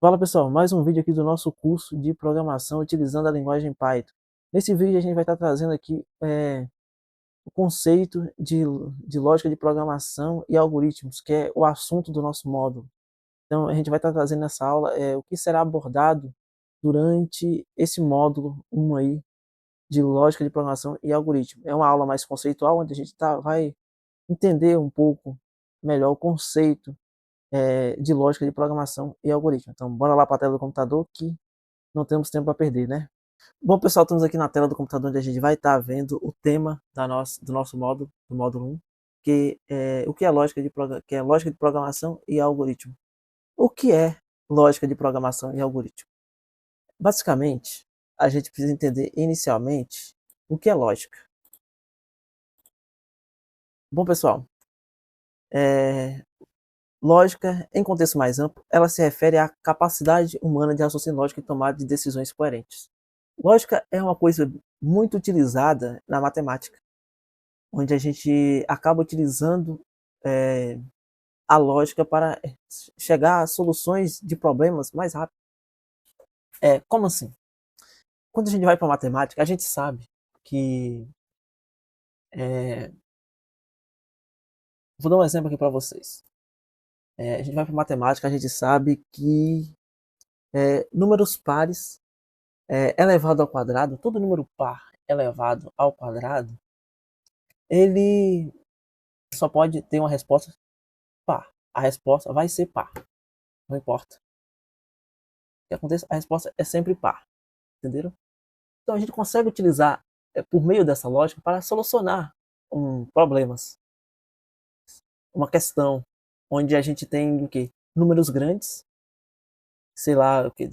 Fala pessoal, mais um vídeo aqui do nosso curso de programação utilizando a linguagem Python. Nesse vídeo a gente vai estar trazendo aqui o conceito de lógica de programação e algoritmos, que é o assunto do nosso módulo. Então a gente vai estar trazendo nessa aula o que será abordado durante esse módulo 1 aí de lógica de programação e algoritmo. É uma aula mais conceitual, onde a gente vai entender um pouco melhor o conceito de lógica de programação e algoritmo. Então, bora lá para a tela do computador que não temos tempo para perder, né? Bom, pessoal, estamos aqui na tela do computador onde a gente vai estar vendo o tema do nosso módulo, do módulo 1, que é o que é lógica de programação e algoritmo. O que é lógica de programação e algoritmo? Basicamente, a gente precisa entender inicialmente o que é lógica. Bom, pessoal, lógica, em contexto mais amplo, ela se refere à capacidade humana de raciocínio lógico e tomada de decisões coerentes. Lógica é uma coisa muito utilizada na matemática, onde a gente acaba utilizando a lógica para chegar a soluções de problemas mais rápido. Como assim? Quando a gente vai para matemática, a gente sabe que... vou dar um exemplo aqui para vocês. A gente vai para matemática, a gente sabe que números pares elevado ao quadrado, todo número par elevado ao quadrado, ele só pode ter uma resposta par. A resposta vai ser par, não importa o que aconteça, a resposta é sempre par, entenderam? Então a gente consegue utilizar por meio dessa lógica para solucionar problemas, uma questão onde a gente tem o que? Números grandes, sei lá, o que?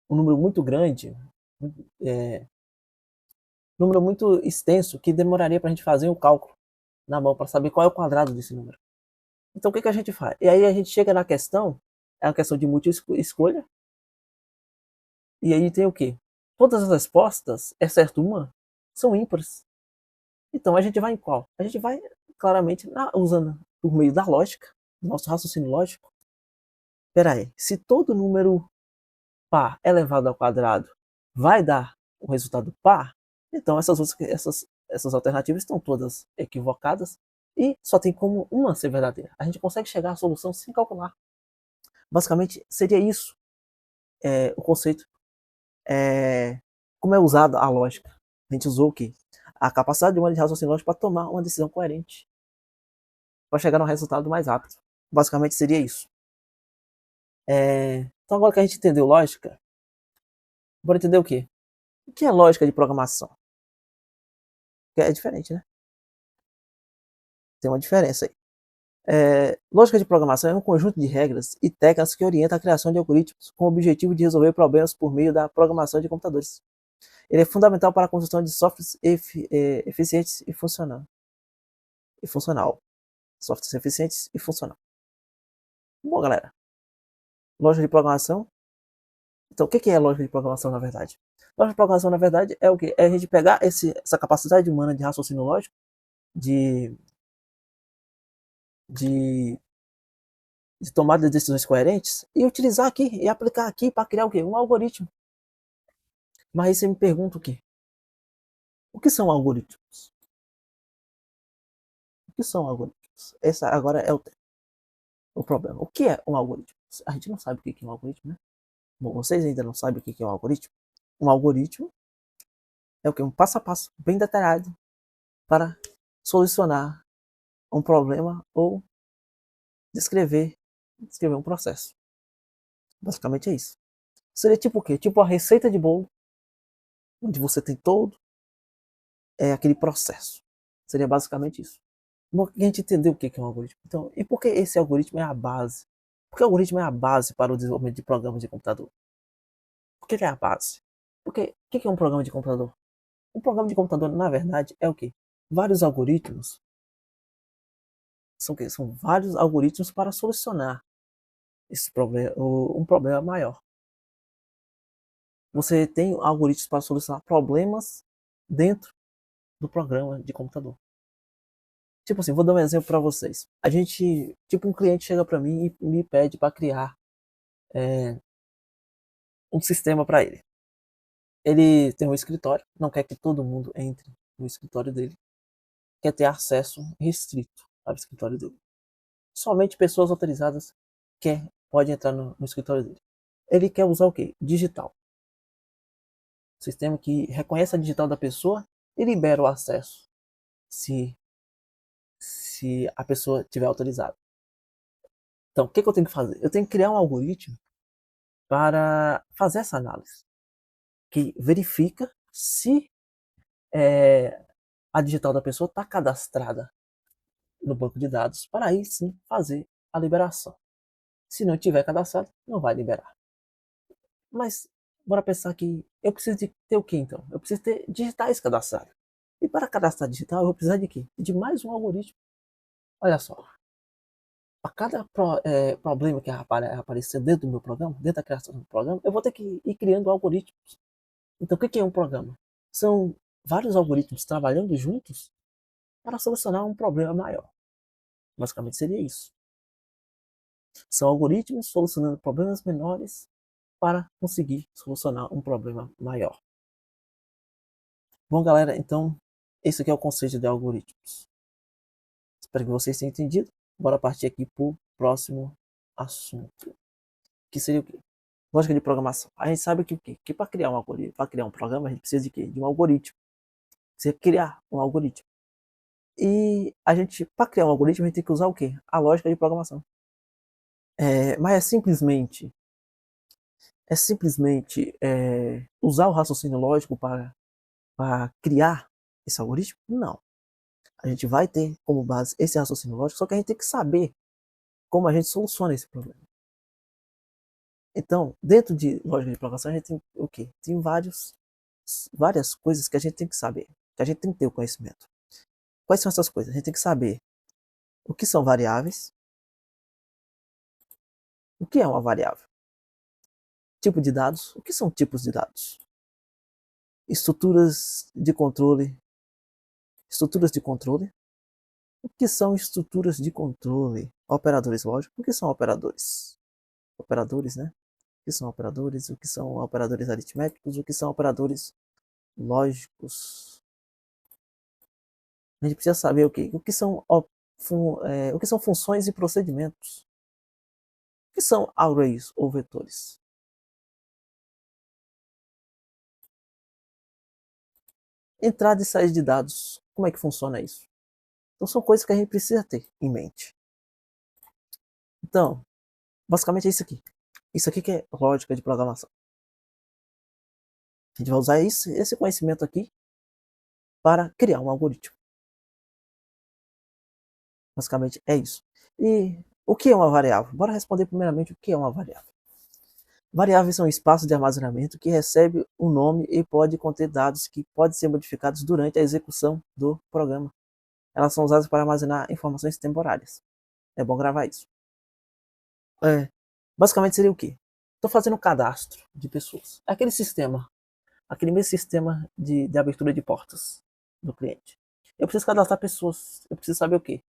Um número muito grande, número muito extenso, que demoraria para a gente fazer um cálculo na mão para saber qual é o quadrado desse número. Então o que a gente faz? E aí a gente chega na questão, é uma questão de múltipla escolha, e aí tem o quê? Todas as respostas, exceto uma, são ímpares. Então a gente vai em qual? A gente vai claramente usando por meio da lógica, nosso raciocínio lógico. Espera aí, se todo número par elevado ao quadrado vai dar o resultado par, então essas alternativas estão todas equivocadas e só tem como uma ser verdadeira. A gente consegue chegar à solução sem calcular. Basicamente seria isso o conceito. Como é usada a lógica? A gente usou o quê? A capacidade humana de raciocínio lógico para tomar uma decisão coerente, para chegar no resultado mais rápido. Basicamente seria isso. Então agora que a gente entendeu lógica, bora entender o quê? O que é lógica de programação? É diferente, né? Tem uma diferença aí. Lógica de programação é um conjunto de regras e técnicas que orienta a criação de algoritmos com o objetivo de resolver problemas por meio da programação de computadores. Ele é fundamental para a construção de softwares eficientes e funcional. Softwares eficientes e funcional. Bom, galera, lógica de programação. Então, o que é lógica de programação, na verdade? Lógica de programação, na verdade, é o quê? É a gente pegar essa capacidade humana de raciocínio lógico, de, de, de tomada de decisões coerentes, e utilizar aqui, e aplicar aqui para criar o quê? Um algoritmo. Mas aí você me pergunta o quê? O que são algoritmos? O que são algoritmos? Essa agora é o problema. O que é um algoritmo? A gente não sabe o que é um algoritmo, né? Bom, vocês ainda não sabem o que é um algoritmo? Um algoritmo é o que? Um passo a passo bem detalhado para solucionar um problema ou descrever um processo. Basicamente é isso. Seria tipo o quê? Tipo a receita de bolo, onde você tem todo aquele processo. Seria basicamente isso. Bom, a gente entendeu o que é um algoritmo. Então, e por que esse algoritmo é a base? Porque o algoritmo é a base para o desenvolvimento de programas de computador. Por que é a base? Porque o que é um programa de computador? Um programa de computador, na verdade, é o quê? Vários algoritmos. São vários algoritmos para solucionar esse problema, um problema maior. Você tem algoritmos para solucionar problemas dentro do programa de computador. Tipo assim, vou dar um exemplo para vocês. Um cliente chega para mim e me pede para criar um sistema para ele. Ele tem um escritório, não quer que todo mundo entre no escritório dele, quer ter acesso restrito ao escritório dele. Somente pessoas autorizadas podem entrar no escritório dele. Ele quer usar o quê? Digital. Sistema que reconhece a digital da pessoa e libera o acesso se a pessoa tiver autorizado. Então, o que eu tenho que fazer? Eu tenho que criar um algoritmo para fazer essa análise, que verifica se a digital da pessoa está cadastrada no banco de dados, para aí sim fazer a liberação. Se não tiver cadastrado, não vai liberar. Mas bora pensar que eu preciso de ter o que então? Eu preciso ter digitais cadastrados. E para cadastrar digital, eu vou precisar de quê? De mais um algoritmo. Olha só, a cada problema que aparecer dentro do meu programa, dentro da criação do programa, eu vou ter que ir criando algoritmos. Então, o que é um programa? São vários algoritmos trabalhando juntos para solucionar um problema maior. Basicamente seria isso. São algoritmos solucionando problemas menores para conseguir solucionar um problema maior. Bom, galera, então esse aqui é o conceito de algoritmos. Espero que vocês tenham entendido. Bora partir aqui para o próximo assunto. Que seria o quê? Lógica de programação. A gente sabe que o quê? Que para criar um algoritmo, para criar um programa, a gente precisa de quê? De um algoritmo. Você criar um algoritmo. E a gente, para criar um algoritmo, a gente tem que usar o quê? A lógica de programação. Mas é simplesmente usar o raciocínio lógico para criar esse algoritmo? Não. A gente vai ter como base esse raciocínio lógico, só que a gente tem que saber como a gente soluciona esse problema. Então, dentro de lógica de programação, a gente tem o quê? Tem várias coisas que a gente tem que saber, que a gente tem que ter o conhecimento. Quais são essas coisas? A gente tem que saber o que são variáveis, o que é uma variável, tipo de dados, o que são tipos de dados, estruturas de controle, o que são estruturas de controle, operadores lógicos, o que são operadores? Operadores, né? O que são operadores, o que são operadores aritméticos, o que são operadores lógicos. A gente precisa saber o que são funções e procedimentos. O que são arrays ou vetores? Entrada e saída de dados. Como é que funciona isso? Então são coisas que a gente precisa ter em mente. Então, basicamente é isso aqui. Isso aqui que é lógica de programação. A gente vai usar esse conhecimento aqui para criar um algoritmo. Basicamente é isso. E o que é uma variável? Bora responder primeiramente o que é uma variável. Variáveis são espaços de armazenamento que recebe um nome e pode conter dados que podem ser modificados durante a execução do programa. Elas são usadas para armazenar informações temporárias. É bom gravar isso. Basicamente seria o quê? Estou fazendo um cadastro de pessoas. Aquele mesmo sistema de abertura de portas do cliente. Eu preciso cadastrar pessoas. Eu preciso saber o quê?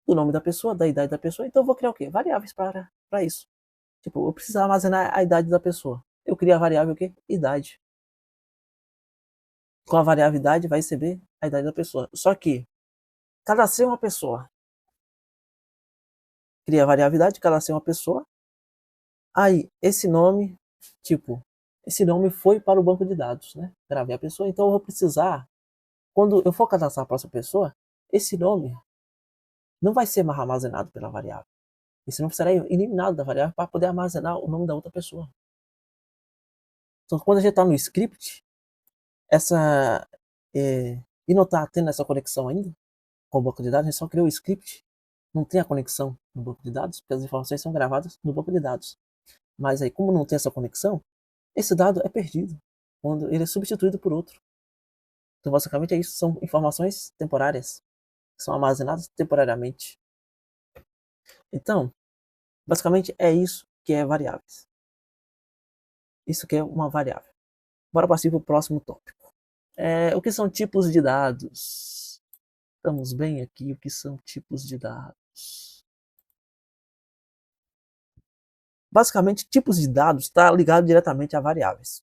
Do nome da pessoa, da idade da pessoa. Então eu vou criar o quê? Variáveis para isso. Tipo, eu preciso armazenar a idade da pessoa. Eu crio a variável o quê? Idade. Com a variável idade vai receber a idade da pessoa. Só que, cadastrei uma pessoa. Cria a variável idade, cadastrei uma pessoa. Aí, esse nome foi para o banco de dados, né? Gravei a pessoa, então eu vou precisar, quando eu for cadastrar a próxima pessoa, esse nome não vai ser mais armazenado pela variável. Esse nome será eliminado da variável para poder armazenar o nome da outra pessoa. Então, quando a gente está no script, e não está tendo essa conexão ainda com o banco de dados, a gente só criou o script, não tem a conexão no banco de dados, porque as informações são gravadas no banco de dados. Mas aí, como não tem essa conexão, esse dado é perdido quando ele é substituído por outro. Então, basicamente é isso, são informações temporárias, que são armazenadas temporariamente. Então, basicamente é isso que é variáveis. Isso que é uma variável. Bora partir para o próximo tópico. O que são tipos de dados? Estamos bem aqui, o que são tipos de dados? Basicamente, tipos de dados está ligado diretamente a variáveis.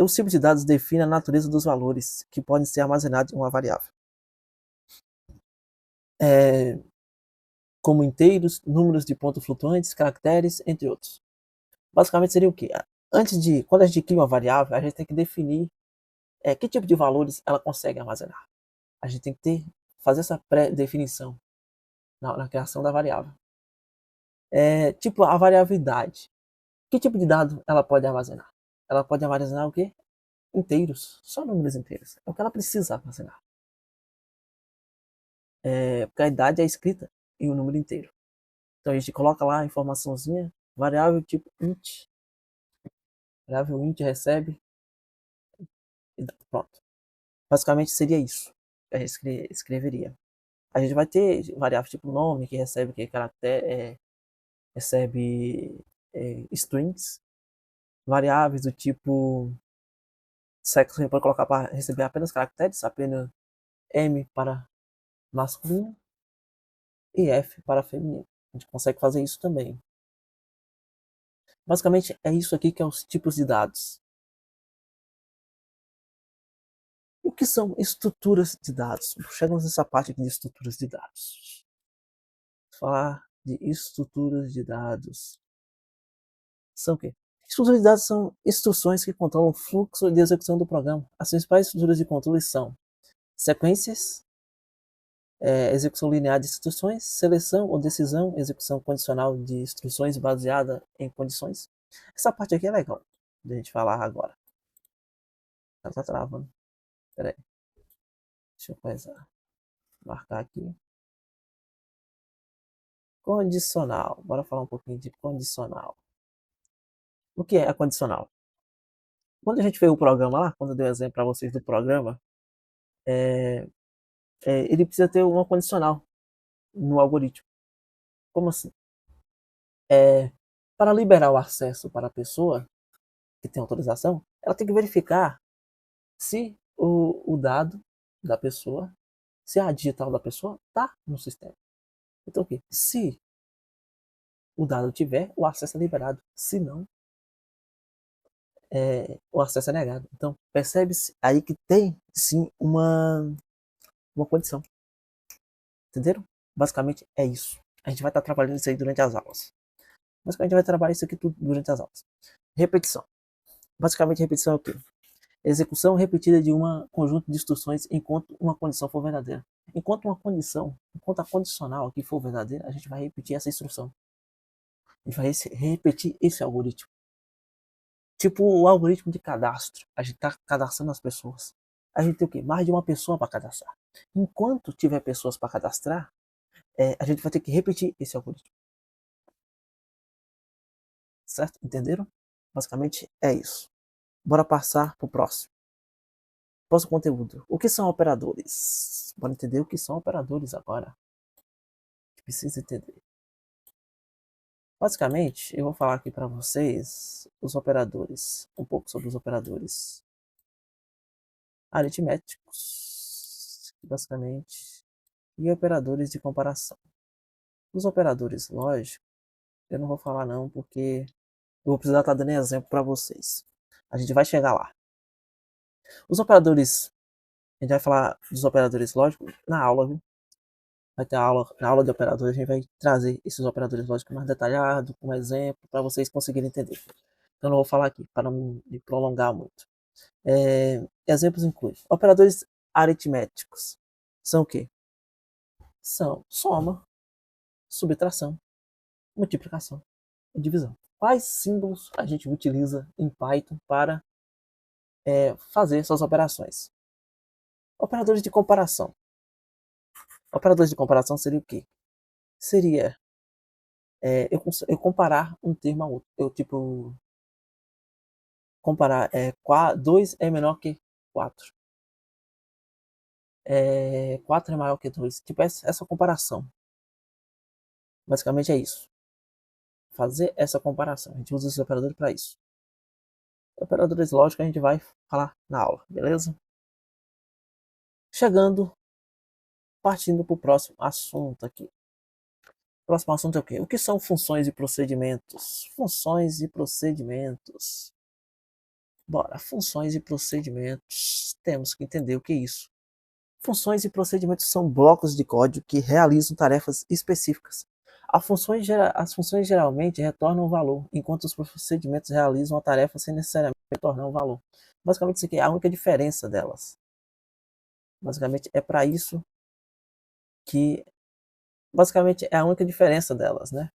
Os tipos de dados definem a natureza dos valores que podem ser armazenados em uma variável. Como inteiros, números de ponto flutuantes, caracteres, entre outros. Basicamente seria o quê? Quando a gente cria uma variável, a gente tem que definir que tipo de valores ela consegue armazenar. A gente tem que fazer essa pré-definição na criação da variável. Tipo a variabilidade. Que tipo de dado ela pode armazenar? Ela pode armazenar o quê? Inteiros, só números inteiros. É o que ela precisa armazenar. Porque a idade é escrita em um número inteiro. Então a gente coloca lá a informaçãozinha, variável tipo int, variável int recebe, e pronto. Basicamente seria isso que a gente escreveria. A gente vai ter variável tipo nome, que recebe que caractere, recebe strings, variáveis do tipo sexo, a gente pode colocar para receber apenas caracteres, apenas M para masculino e F para feminino. A gente consegue fazer isso também. Basicamente é isso aqui que é os tipos de dados. O que são estruturas de dados? Chegamos nessa parte aqui de estruturas de dados. Vou falar de estruturas de dados. São o quê? Estruturas de dados são instruções que controlam o fluxo de execução do programa. As principais estruturas de controle são sequências, execução linear de instruções, seleção ou decisão, execução condicional de instruções baseada em condições. Essa parte aqui é legal de a gente falar agora. Ela tá travando. Pera aí. Deixa eu começar. Marcar aqui. Condicional. Bora falar um pouquinho de condicional. O que é a condicional? Quando a gente fez o programa lá, quando eu dei o exemplo para vocês do programa, ele precisa ter uma condicional no algoritmo. Como assim? Para liberar o acesso para a pessoa que tem autorização, ela tem que verificar se o dado da pessoa, se a digital da pessoa está no sistema. Então o quê? Se o dado tiver, o acesso é liberado. Se não, o acesso é negado. Então percebe-se aí que tem sim uma condição. Entenderam? Basicamente é isso. A gente vai estar trabalhando isso aí durante as aulas. Basicamente a gente vai trabalhar isso aqui tudo durante as aulas. Repetição. Basicamente repetição é o quê? Execução repetida de um conjunto de instruções enquanto uma condição for verdadeira. Enquanto a condicional aqui for verdadeira, a gente vai repetir essa instrução. A gente vai repetir esse algoritmo. Tipo o algoritmo de cadastro. A gente está cadastrando as pessoas. A gente tem o quê? Mais de uma pessoa para cadastrar. Enquanto tiver pessoas para cadastrar, a gente vai ter que repetir esse algoritmo. Certo? Entenderam? Basicamente é isso. Bora passar para o próximo. Próximo conteúdo. O que são operadores? Bora entender o que são operadores agora. Precisa entender. Basicamente, eu vou falar aqui para vocês os operadores, um pouco sobre os operadores aritméticos, basicamente, e operadores de comparação. Os operadores lógicos, eu não vou falar não, porque eu vou precisar estar dando exemplo para vocês. A gente vai chegar lá. Os operadores, a gente vai falar dos operadores lógicos na aula, viu? Vai ter aula, na aula de operadores, a gente vai trazer esses operadores lógicos mais detalhados, com exemplo, para vocês conseguirem entender. Então, não vou falar aqui, para não me prolongar muito. Exemplos incluem operadores aritméticos. São o quê? São soma, subtração, multiplicação e divisão. Quais símbolos a gente utiliza em Python para fazer essas operações? Operadores de comparação. Operadores de comparação seria o quê? Seria eu comparar um termo a outro. Eu, tipo, comparar 2 é menor que 4. 4 é maior que 2. Tipo, essa comparação. Basicamente é isso. Fazer essa comparação. A gente usa esses operadores para isso. Operadores lógicos a gente vai falar na aula, beleza? Chegando, partindo para o próximo assunto aqui. Próximo assunto é o quê? O que são funções e procedimentos? Funções e procedimentos. Bora, funções e procedimentos. Temos que entender o que é isso. Funções e procedimentos são blocos de código que realizam tarefas específicas. As funções geralmente retornam valor, enquanto os procedimentos realizam a tarefa sem necessariamente retornar um valor. Basicamente, isso aqui é a única diferença delas. Basicamente, é para isso que... Basicamente, é a única diferença delas, né?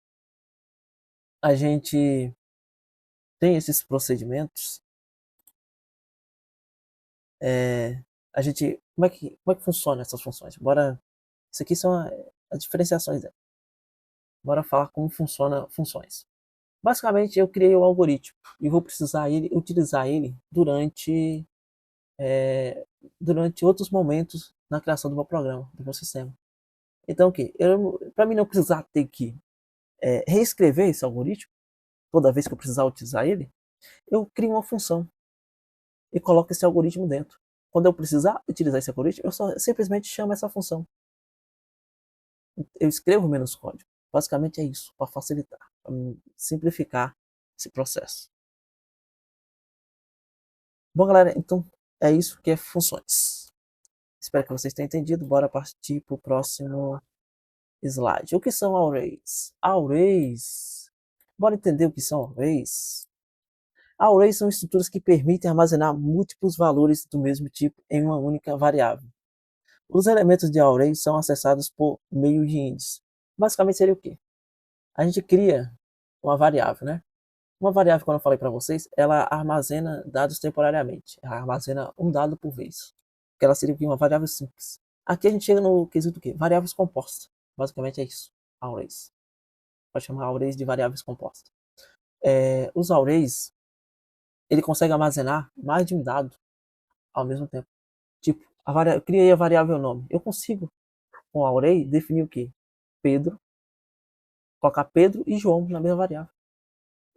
A gente tem esses procedimentos. A gente... Como é que funciona essas funções? Bora... Isso aqui são as diferenciações delas. Bora falar como funciona funções. Basicamente, eu criei o algoritmo e vou precisar utilizar ele durante outros momentos na criação do meu programa, do meu sistema. Então, o que? Para mim não precisar ter que reescrever esse algoritmo toda vez que eu precisar utilizar ele, eu crio uma função e coloco esse algoritmo dentro. Quando eu precisar utilizar esse algoritmo, eu só simplesmente chamo essa função. Eu escrevo menos código. Basicamente é isso, para facilitar, para simplificar esse processo. Bom, galera, então é isso que é funções. Espero que vocês tenham entendido. Bora partir para o próximo slide. O que são arrays? Arrays. Bora entender o que são arrays. Arrays são estruturas que permitem armazenar múltiplos valores do mesmo tipo em uma única variável. Os elementos de array são acessados por meio de índices. Basicamente seria o quê? A gente cria uma variável, né? Uma variável, quando eu falei para vocês, ela armazena dados temporariamente. Ela armazena um dado por vez. Que ela seria uma variável simples. Aqui a gente chega no quesito o quê? Variáveis compostas. Basicamente é isso. Arrays. Pode chamar arrays de variáveis compostas. Os arrays, ele consegue armazenar mais de um dado ao mesmo tempo. Tipo, eu criei a variável nome. Eu consigo, com o array, definir o quê? Pedro. Colocar Pedro e João na mesma variável.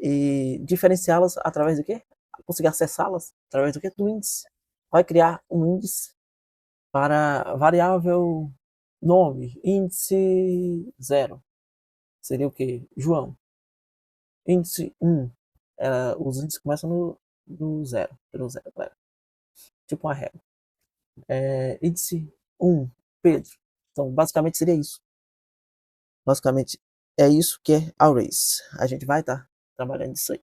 E diferenciá-las através do quê? Conseguir acessá-las através do quê? Do índice. Vai criar um índice para a variável nome, índice 0. Seria o quê? João. Índice 1. Os índices começam no 0. Pelo 0, galera. Tipo uma regra. Índice 1, Pedro. Então, basicamente seria isso. Basicamente, é isso que é arrays. A gente vai estar trabalhando isso aí.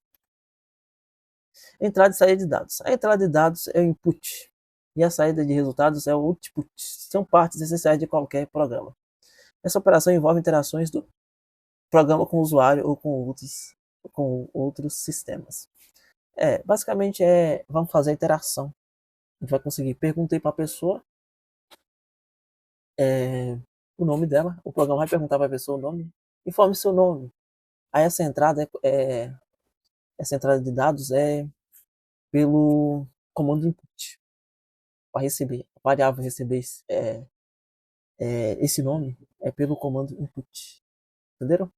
Entrada e saída de dados. A entrada de dados é o input e a saída de resultados é o output. São partes essenciais de qualquer programa. Essa operação envolve interações do programa com o usuário ou com outros sistemas. Basicamente vamos fazer a interação. A gente vai conseguir, perguntei para a pessoa o nome dela, o programa vai perguntar para a pessoa o nome, informe seu nome. Aí essa entrada de dados é pelo comando input. Para receber, a variável receber esse nome é pelo comando input. Entenderam?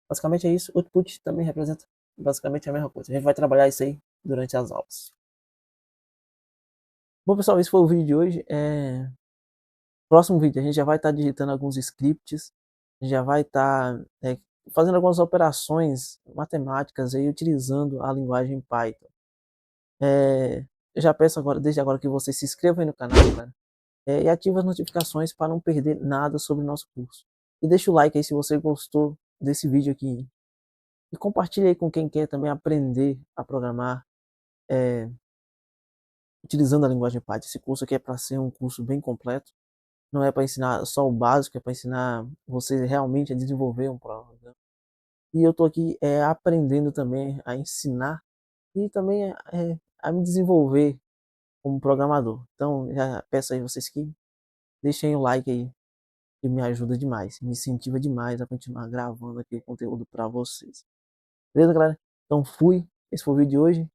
Basicamente é isso. Output também representa basicamente a mesma coisa. A gente vai trabalhar isso aí durante as aulas. Bom, pessoal, esse foi o vídeo de hoje. Próximo vídeo a gente já vai estar digitando alguns scripts, já vai estar fazendo algumas operações matemáticas aí utilizando a linguagem Python. Eu já peço agora, desde agora, que vocês se inscrevam aí no canal, cara, e ative as notificações para não perder nada sobre o nosso curso. E deixa o like aí se você gostou desse vídeo aqui. E compartilhe aí com quem quer também aprender a programar utilizando a linguagem Python. Esse curso aqui é para ser um curso bem completo. Não é para ensinar só o básico, é para ensinar você realmente a desenvolver um programa. E eu estou aqui aprendendo também a ensinar e também a me desenvolver como programador. Então já peço aí vocês que deixem o like aí, que me ajuda demais, me incentiva demais a continuar gravando aqui o conteúdo para vocês. Beleza, galera? Então fui, esse foi o vídeo de hoje.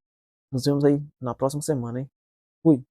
Nos vemos aí na próxima semana, hein? Fui!